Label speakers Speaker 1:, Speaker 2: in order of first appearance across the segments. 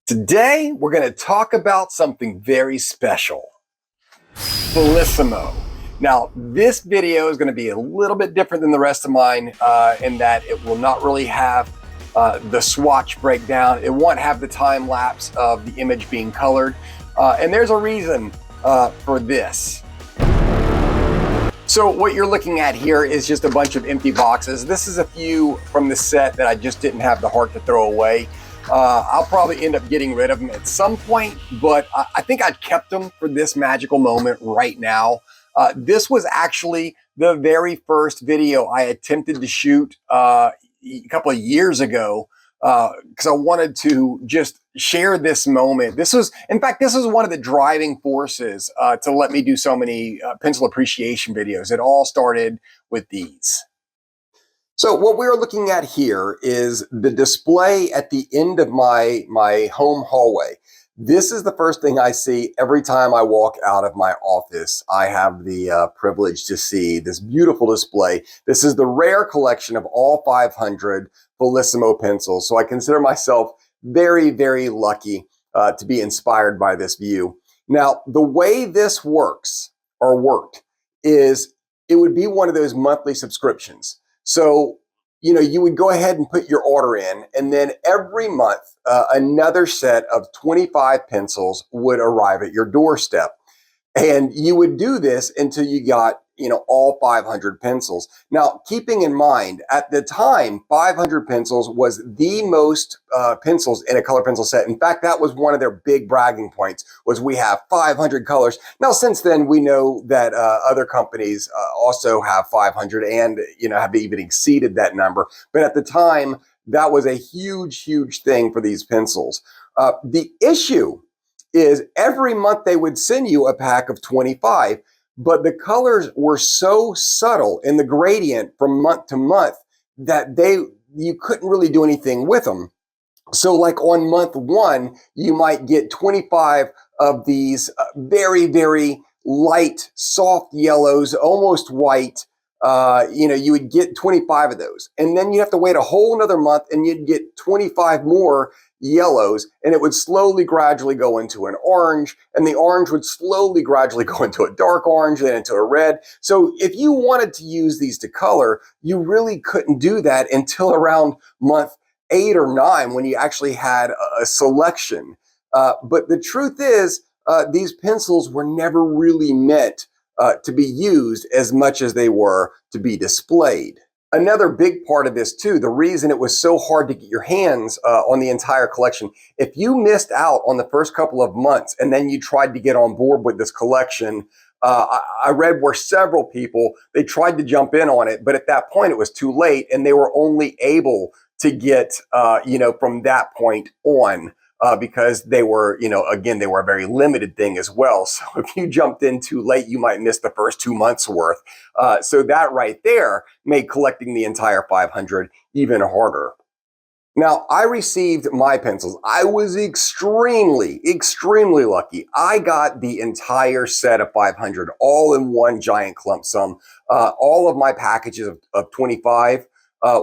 Speaker 1: Today, we're going to talk about something very special, Felissimo. Now, this video is going to be a little bit different than the rest of mine in that it will not really have the swatch breakdown. It won't have the time lapse of the image being colored. And there's a reason for this. So what you're looking at here is just a bunch of empty boxes. This is a few from the set that I just didn't have the heart to throw away. I'll probably end up getting rid of them at some point, but I think I kept them for this magical moment right now. This was actually the very first video I attempted to shoot a couple of years ago because I wanted to just share this moment. In fact, this is one of the driving forces to let me do so many pencil appreciation videos. It all started with these. So what we're looking at here is the display at the end of my home hallway. This is the first thing I see every time I walk out of my office. I have the privilege to see this beautiful display. This is the rare collection of all 500 Felissimo pencils. So I consider myself very, very lucky to be inspired by this view. Now, the way this worked is it would be one of those monthly subscriptions. So, you would go ahead and put your order in, and then every month, another set of 25 pencils would arrive at your doorstep. And you would do this until you got, all 500 pencils. Now, keeping in mind, at the time, 500 pencils was the most pencils in a color pencil set. In fact, that was one of their big bragging points, was we have 500 colors. Now, since then, we know that other companies also have 500 and, have even exceeded that number. But at the time, that was a huge, huge thing for these pencils. The issue is every month they would send you a pack of 25, but the colors were so subtle in the gradient from month to month that you couldn't really do anything with them. So like on month one, you might get 25 of these very, very light, soft yellows, almost white. You would get 25 of those. And then you have to wait a whole another month and you'd get 25 more yellows, and it would slowly, gradually go into an orange, and the orange would slowly, gradually go into a dark orange, then into a red. So if you wanted to use these to color, you really couldn't do that until around month 8 or 9 when you actually had a selection. But the truth is, these pencils were never really meant to be used as much as they were to be displayed. Another big part of this too, the reason it was so hard to get your hands on the entire collection, if you missed out on the first couple of months and then you tried to get on board with this collection, I read where several people, they tried to jump in on it, but at that point it was too late and they were only able to get, from that point on. Because they were, again, they were a very limited thing as well. So if you jumped in too late, you might miss the first 2 months worth. So that right there made collecting the entire 500 even harder. Now, I received my pencils. I was extremely, extremely lucky. I got the entire set of 500 all in one giant clump sum. All of my packages of 25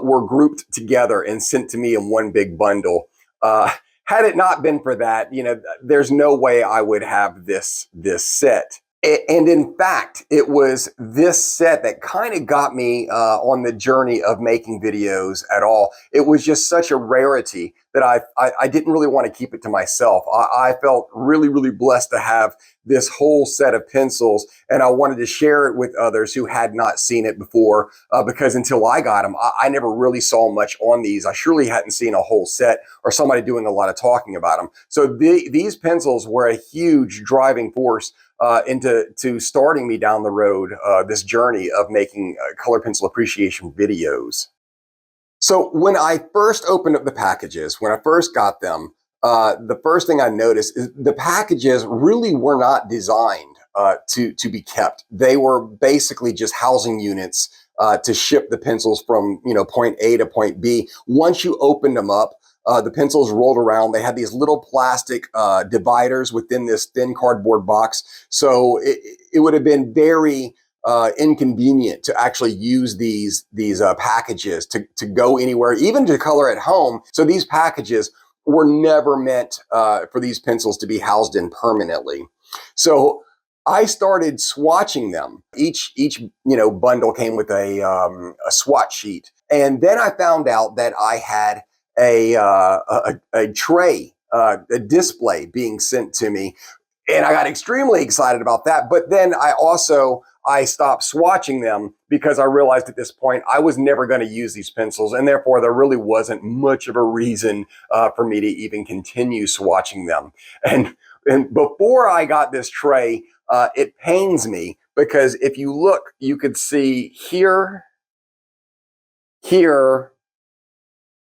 Speaker 1: were grouped together and sent to me in one big bundle. Had it not been for that, there's no way I would have this set. And in fact, it was this set that kind of got me on the journey of making videos at all. It was just such a rarity that I didn't really want to keep it to myself. I felt really, really blessed to have this whole set of pencils, and I wanted to share it with others who had not seen it before, because until I got them, I never really saw much on these. I surely hadn't seen a whole set or somebody doing a lot of talking about them. So these pencils were a huge driving force into starting me down the road, this journey of making color pencil appreciation videos. So when I first opened up the packages, when I first got them, the first thing I noticed is the packages really were not designed to be kept. They were basically just housing units to ship the pencils from point A to point B. Once you opened them up, the pencils rolled around. They had these little plastic dividers within this thin cardboard box. So it would have been very inconvenient to actually use these packages to go anywhere, even to color at home. So these packages were never meant for these pencils to be housed in permanently. So I started swatching them. Each bundle came with a swatch sheet, and then I found out that I had a tray, a display being sent to me, and I got extremely excited about that. But then I stopped swatching them because I realized at this point I was never going to use these pencils, and therefore there really wasn't much of a reason for me to even continue swatching them. And before I got this tray, it pains me because if you look, you could see here, here,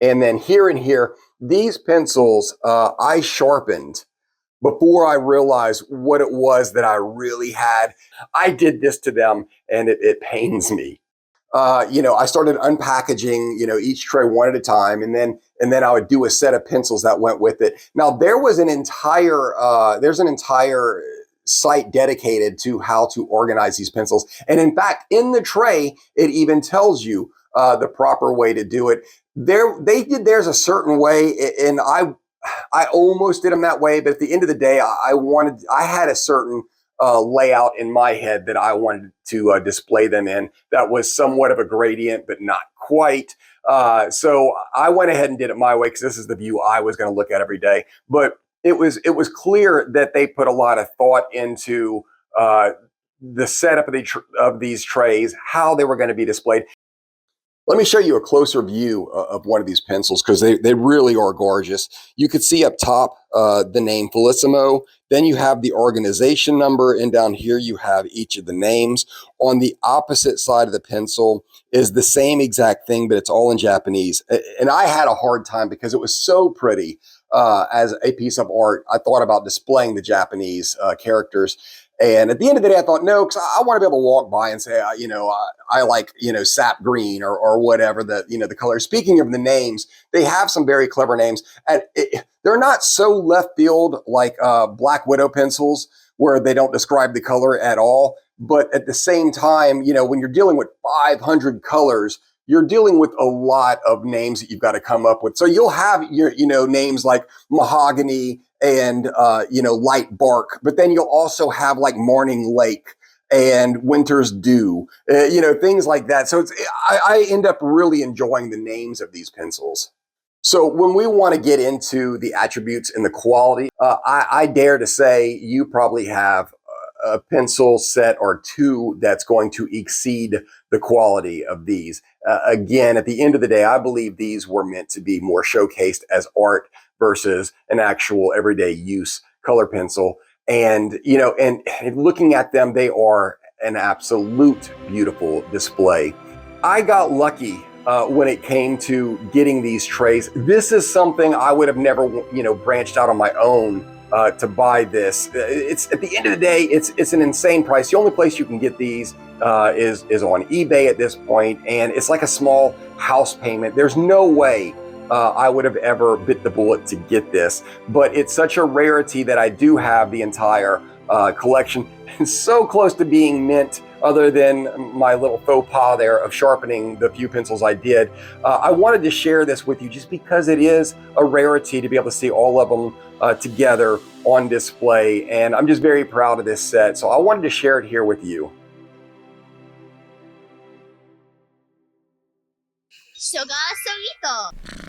Speaker 1: and then here and here. These pencils I sharpened before I realized what it was that I really had. I did this to them, and it pains me. I started unpackaging, each tray one at a time, and then I would do a set of pencils that went with it. Now there's an entire site dedicated to how to organize these pencils, and in fact, in the tray, it even tells you the proper way to do it. They did theirs a certain way, and I almost did them that way, but at the end of the day, I had a certain layout in my head that I wanted to display them in. That was somewhat of a gradient, but not quite. So I went ahead and did it my way because this is the view I was going to look at every day. But it was clear that they put a lot of thought into the setup of these trays, how they were going to be displayed. Let me show you a closer view of one of these pencils because they really are gorgeous. You could see up top the name Felissimo. Then you have the organization number, and down here you have each of the names. On the opposite side of the pencil is the same exact thing, but it's all in Japanese. And I had a hard time because it was so pretty as a piece of art. I thought about displaying the Japanese characters. And at the end of the day, I thought, no, because I want to be able to walk by and say, I like, sap green or whatever the color. Speaking of the names, they have some very clever names. They're not so left field like Black Widow pencils where they don't describe the color at all. But at the same time, when you're dealing with 500 colors, you're dealing with a lot of names that you've got to come up with. So you'll have your, names like mahogany and, light bark, but then you'll also have like morning lake and winter's dew, things like that. So I end up really enjoying the names of these pencils. So when we want to get into the attributes and the quality, I dare to say you probably have a pencil set or two that's going to exceed the quality of these. Again, at the end of the day, I believe these were meant to be more showcased as art versus an actual everyday use color pencil. And, and looking at them, they are an absolute beautiful display. I got lucky when it came to getting these trays. This is something I would have never, branched out on my own to buy this. It's at the end of the day, it's an insane price. The only place you can get these is on eBay at this point, and it's like a small house payment. There's no way I would have ever bit the bullet to get this, but it's such a rarity that I do have the entire collection. It's so close to being mint, other than my little faux pas there of sharpening the few pencils I did. I wanted to share this with you just because it is a rarity to be able to see all of them together on display, and I'm just very proud of this set, so I wanted to share it here with you.
Speaker 2: Sugar Solito.